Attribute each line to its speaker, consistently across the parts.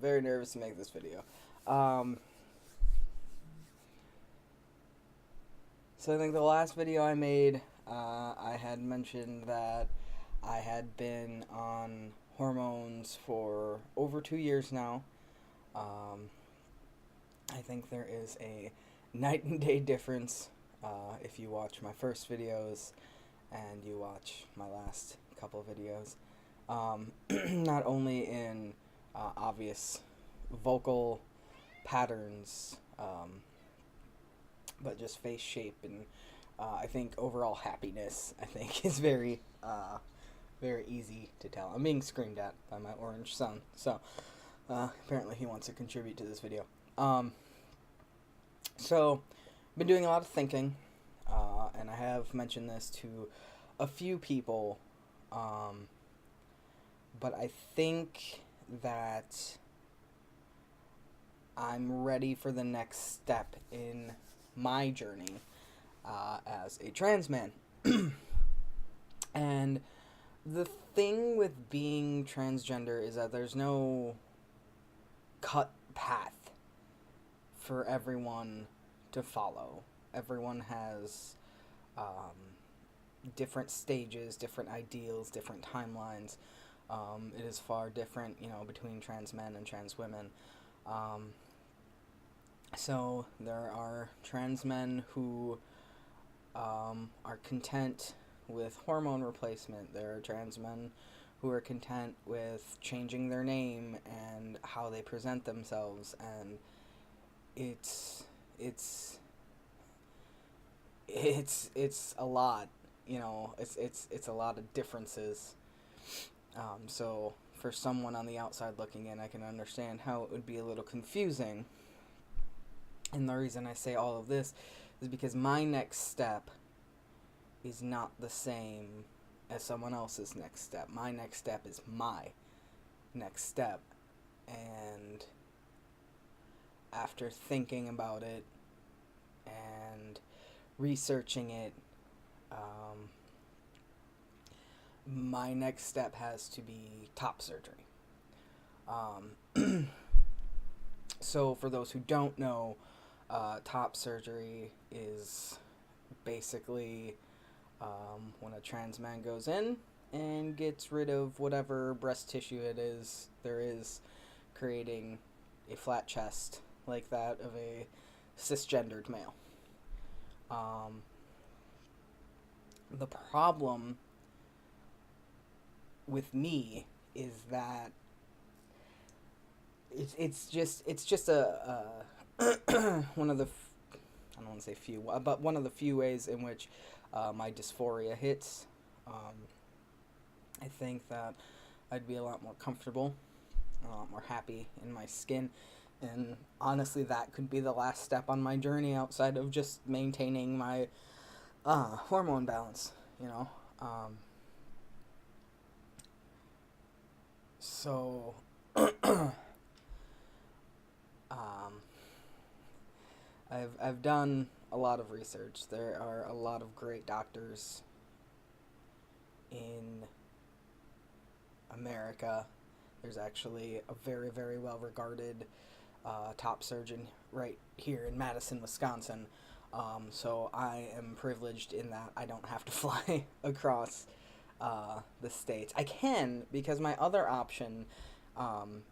Speaker 1: very nervous to make this video. So I think the last video I made, I had mentioned that I had been on hormones for over 2 years now. I think there is a night and day difference if you watch my first videos and you watch my last couple videos. Not only in obvious vocal patterns, but just face shape and I think overall happiness, I think, is very easy to tell. I'm being screamed at by my orange son, so apparently he wants to contribute to this video. So, been doing a lot of thinking, and I have mentioned this to a few people, but I think that I'm ready for the next step in my journey as a trans man. And the thing with being transgender is that there's no cut path for everyone to follow. Everyone has different stages, different ideals, different timelines. It is far different, between trans men and trans women. So there are trans men who are content with hormone replacement. There are trans men who are content with changing their name and how they present themselves, and it's a lot, it's a lot of differences. So for someone on the outside looking in, I can understand how it would be a little confusing. And the reason I say all of this is because my next step is not the same as someone else's next step. My next step is my next step. And after thinking about it and researching it, my next step has to be top surgery. So for those who don't know, top surgery is basically when a trans man goes in and gets rid of whatever breast tissue there is, creating a flat chest like that of a cisgendered male. The problem with me is that it's just a one of the I don't want to say few, but one of the few ways in which my dysphoria hits. I think that I'd be a lot more comfortable, a lot more happy in my skin, and honestly that could be the last step on my journey outside of just maintaining my hormone balance, so I've done a lot of research. There are a lot of great doctors in America. There's actually a very, very well regarded top surgeon right here in Madison, Wisconsin. So I am privileged in that I don't have to fly across the states. I can, because my other option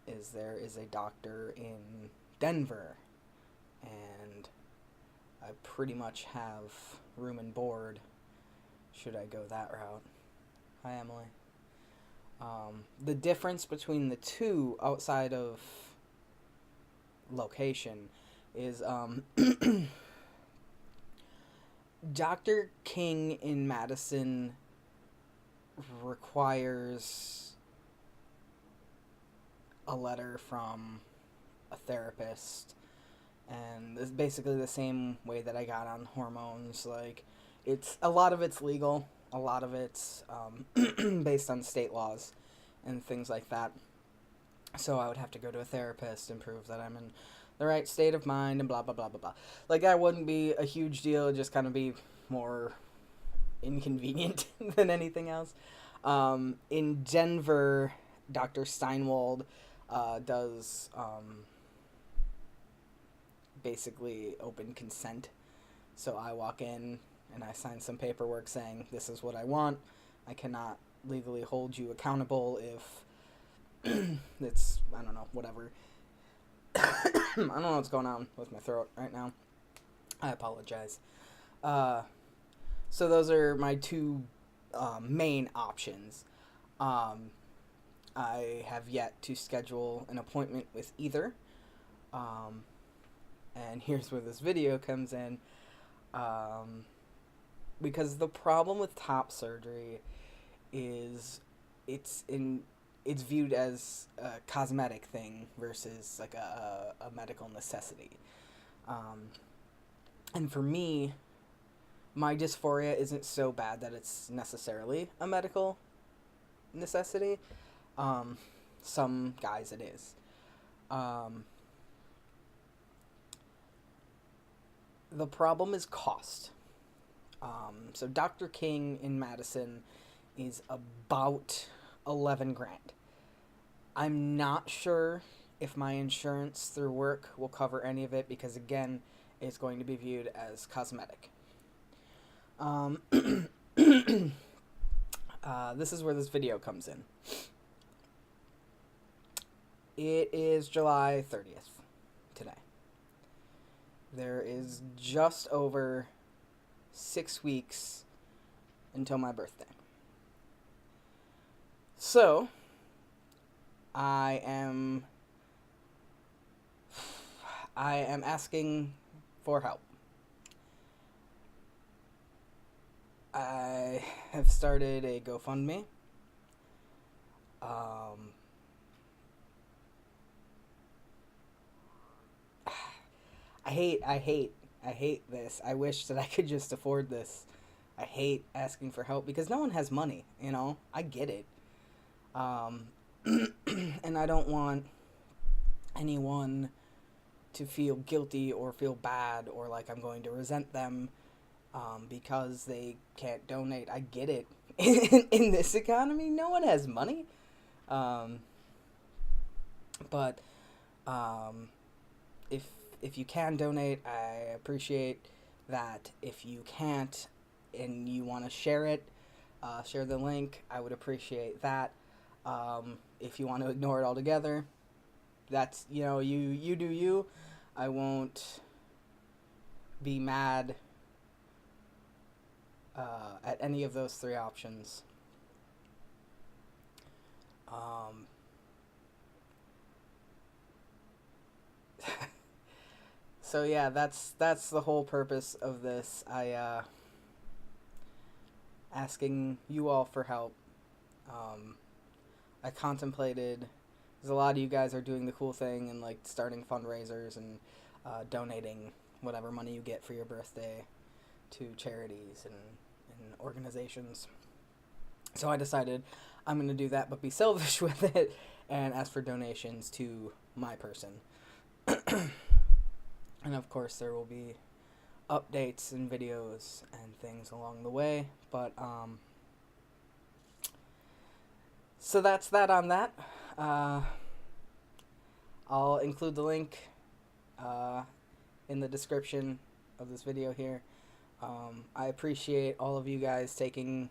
Speaker 1: is there is a doctor in Denver, and I pretty much have room and board should I go that route. Hi, Emily. The difference between the two outside of location is Dr. King in Madison requires a letter from a therapist, and it's basically the same way that I got on hormones. Like, a lot of it's legal, a lot of it's based on state laws and things like that. So I would have to go to a therapist and prove that I'm in the right state of mind and blah, blah, blah, blah, blah. Like, that wouldn't be a huge deal. It'd just kind of be more inconvenient than anything else. In Denver, Dr. Steinwald does basically open consent. So I walk in and I sign some paperwork saying this is what I want. I cannot legally hold you accountable if it's, I don't know, whatever. I don't know what's going on with my throat right now. I apologize. So those are my two main options. I have yet to schedule an appointment with either. And here's where this video comes in. Because the problem with top surgery is it's viewed as a cosmetic thing versus like a medical necessity. And for me, my dysphoria isn't so bad that it's necessarily a medical necessity. Some guys it is. The problem is cost. So Dr. King in Madison is about 11 grand. I'm not sure if my insurance through work will cover any of it because, again, it's going to be viewed as cosmetic. This is where this video comes in. It is July 30th today. There is just over 6 weeks until my birthday. So, I am asking for help. I have started a GoFundMe. I hate this. I wish that I could just afford this. I hate asking for help because no one has money, you know? I get it. And I don't want anyone to feel guilty or feel bad or like I'm going to resent them because they can't donate. I get it. In this economy, no one has money. But if you can donate, I appreciate that. If you can't and you want to share it, share the link, I would appreciate that. If you want to ignore it altogether, that's, you know, you do you. I won't be mad at any of those three options. So yeah, that's the whole purpose of this. Asking you all for help. I contemplated, because a lot of you guys are doing the cool thing and like starting fundraisers and donating whatever money you get for your birthday to charities and organizations. So I decided I'm going to do that, but be selfish with it and ask for donations to my person. And of course there will be updates and videos and things along the way, but so that's that on that. I'll include the link in the description of this video here. I appreciate all of you guys taking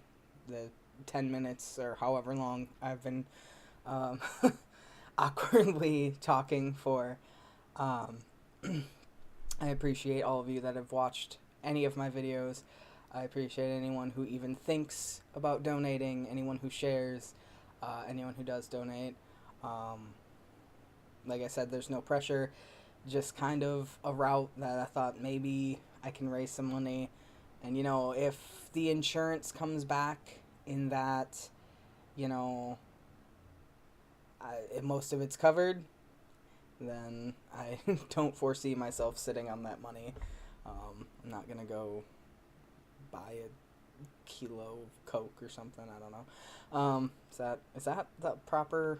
Speaker 1: the 10 minutes or however long I've been awkwardly talking for. I appreciate all of you that have watched any of my videos. I appreciate anyone who even thinks about donating, anyone who shares, anyone who does donate. Like I said, there's no pressure, just kind of a route that I thought maybe I can raise some money. And, you know, if the insurance comes back in that, you know, most of it's covered, then I don't foresee myself sitting on that money. I'm not going to go buy a kilo of Coke or something. I don't know. Is that the proper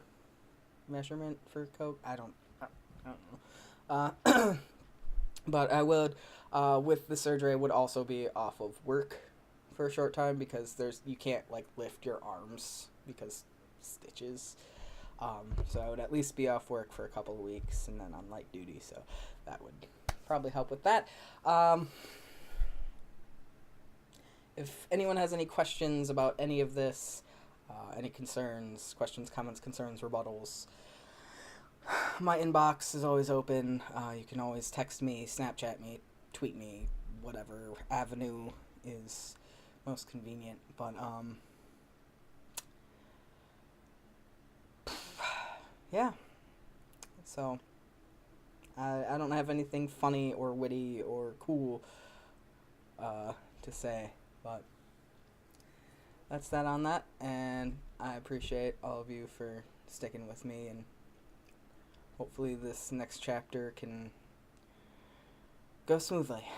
Speaker 1: measurement for Coke? I don't know. But I would, with the surgery, I would also be off of work for a short time because you can't like lift your arms because stitches. So I would at least be off work for a couple of weeks and then on light duty, so that would probably help with that. If anyone has any questions about any of this, any concerns, questions, comments, concerns, rebuttals, my inbox is always open. You can always text me, Snapchat me, tweet me, whatever avenue is most convenient. But yeah. So I don't have anything funny or witty or cool to say, but that's that on that. And I appreciate all of you for sticking with me, and hopefully this next chapter can go smoothly.